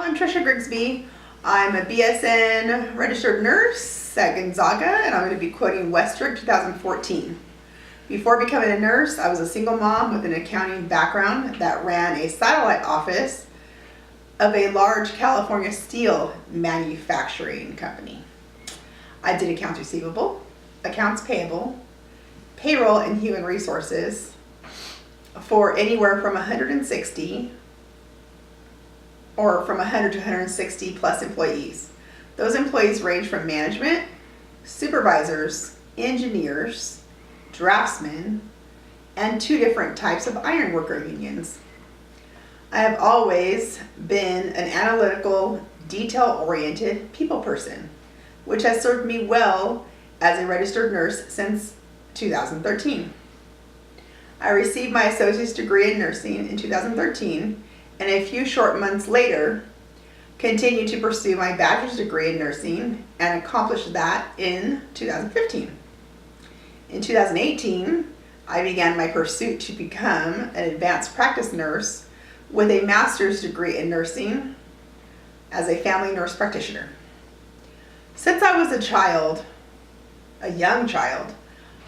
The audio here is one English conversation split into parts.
I'm Trisha Grigsby. I'm a BSN registered nurse at Gonzaga, and I'm going to be quoting Westrick 2014. Before becoming a nurse, I was a single mom with an accounting background that ran a satellite office of a large California steel manufacturing company. I did accounts receivable, accounts payable, payroll, and human resources for anywhere from 160 or from 100 to 160 plus employees. Those employees range from management, supervisors, engineers, draftsmen, and 2 different types of ironworker unions. I have always been an analytical, detail-oriented people person, which has served me well as a registered nurse since 2013. I received my associate's degree in nursing in 2013, and a few short months later, continued to pursue my bachelor's degree in nursing and accomplished that in 2015. In 2018, I began my pursuit to become an advanced practice nurse with a master's degree in nursing as a family nurse practitioner. Since I was a young child,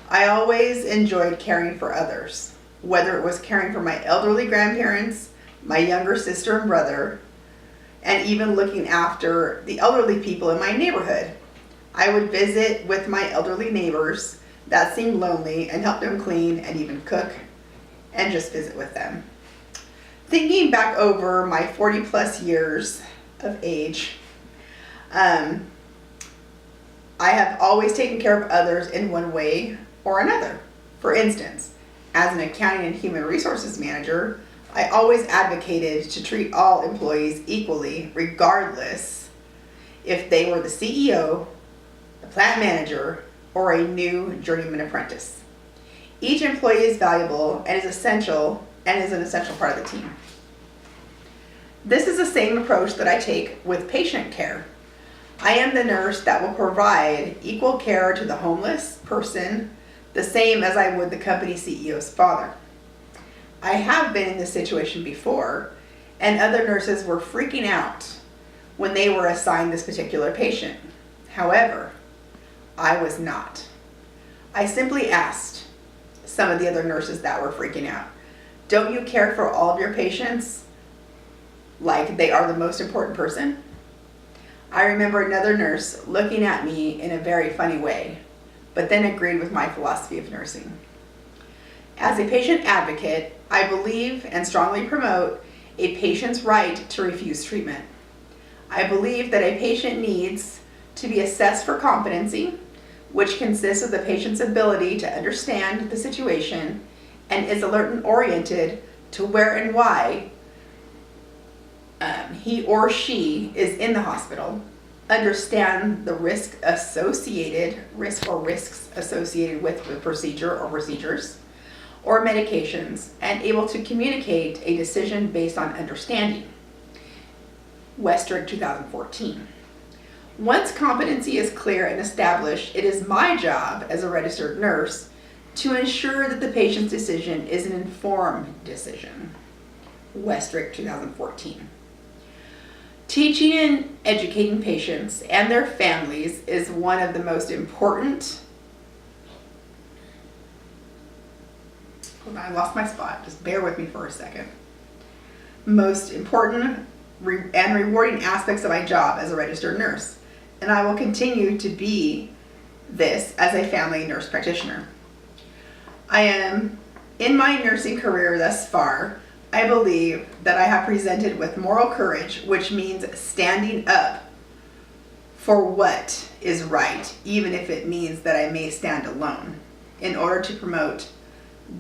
I always enjoyed caring for others, whether it was caring for my elderly grandparents, my younger sister and brother, and even looking after the elderly people in my neighborhood. I would visit with my elderly neighbors that seemed lonely and help them clean and even cook and just visit with them. Thinking back over my 40 plus years of age, I have always taken care of others in one way or another. For instance, as an accounting and human resources manager, I always advocated to treat all employees equally, regardless if they were the CEO, the plant manager, or a new journeyman apprentice. Each employee is valuable and is an essential part of the team. This is the same approach that I take with patient care. I am the nurse that will provide equal care to the homeless person, the same as I would the company CEO's father. I have been in this situation before, and other nurses were freaking out when they were assigned this particular patient. However, I was not. I simply asked some of the other nurses that were freaking out, "Don't you care for all of your patients like they are the most important person?" I remember another nurse looking at me in a very funny way, but then agreed with my philosophy of nursing. As a patient advocate, I believe and strongly promote a patient's right to refuse treatment. I believe that a patient needs to be assessed for competency, which consists of the patient's ability to understand the situation and is alert and oriented to where and why he or she is in the hospital, understand the risks associated with the procedure or procedures or medications, and able to communicate a decision based on understanding. Westrick 2014. Once competency is clear and established, it is my job as a registered nurse to ensure that the patient's decision is an informed decision. Westrick 2014. Teaching and educating patients and their families is one of the most important. Hold on, I lost my spot. Just bear with me for a second. Most important and rewarding aspects of my job as a registered nurse, and I will continue to be this as a family nurse practitioner. I am in my nursing career thus far. I believe that I have presented with moral courage, which means standing up for what is right, even if it means that I may stand alone, in order to promote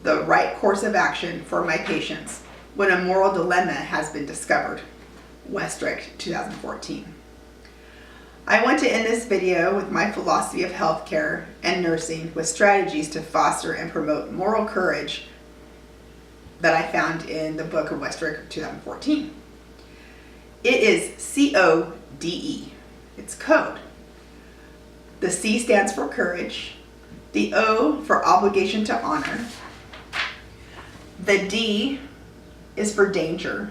the right course of action for my patients when a moral dilemma has been discovered. Westrick 2014. I want to end this video with my philosophy of healthcare and nursing with strategies to foster and promote moral courage that I found in the book of Westrick 2014. It is CODE. It's code. The C stands for courage, the O for obligation to honor, the D is for danger,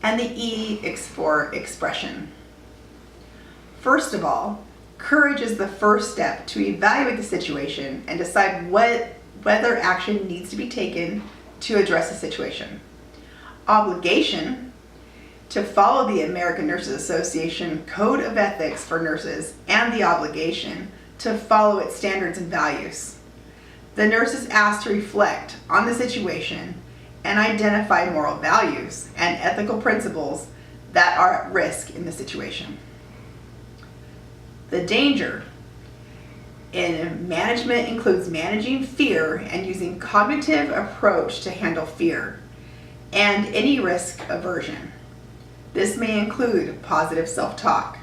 And the E is for expression. First of all, courage is the first step to evaluate the situation and decide whether action needs to be taken to address the situation. Obligation, to follow the American Nurses Association Code of Ethics for Nurses and the obligation to follow its standards and values. The nurse is asked to reflect on the situation and identify moral values and ethical principles that are at risk in the situation. The danger in management includes managing fear and using cognitive approach to handle fear and any risk aversion. This may include positive self-talk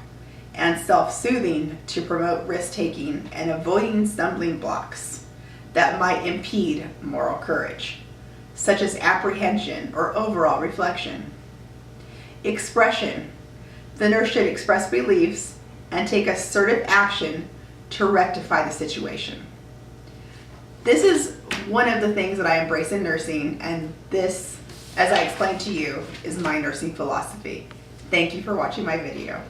and self-soothing to promote risk-taking and avoiding stumbling blocks that might impede moral courage, such as apprehension or overall reflection. Expression. The nurse should express beliefs and take assertive action to rectify the situation. This is one of the things that I embrace in nursing, and this, as I explained to you, is my nursing philosophy. Thank you for watching my video.